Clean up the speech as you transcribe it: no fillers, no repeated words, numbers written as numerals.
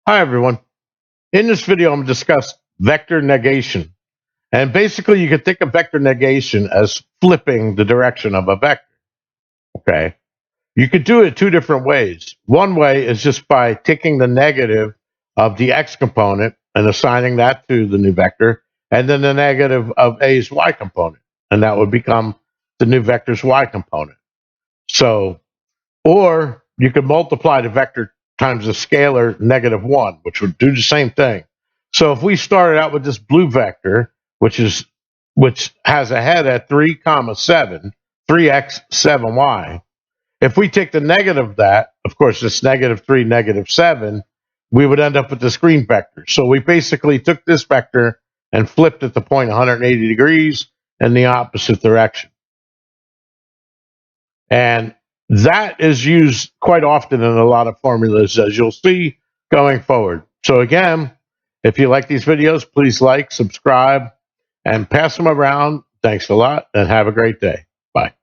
Hi everyone. In this video, I'm going to discuss vector negation. And basically, you can think of vector negation as flipping the direction of a vector. Okay. You could do it two different ways. One way is just by taking the negative of the x component and assigning that to the new vector, and then the negative of a's y component. And that would become the new vector's y component. So, or you could multiply the vector times the scalar -1, which would do the same thing. So if we started out with this blue vector, which has a head at 3, 7, 3x, 7y. If we take the negative of that, of course, it's -3, -7, we would end up with this green vector. So we basically took this vector and flipped it to point 180 degrees in the opposite direction. And that is used quite often in a lot of formulas, as you'll see going forward. So again, if you like these videos, please like, subscribe, and pass them around. Thanks a lot, and have a great day. Bye.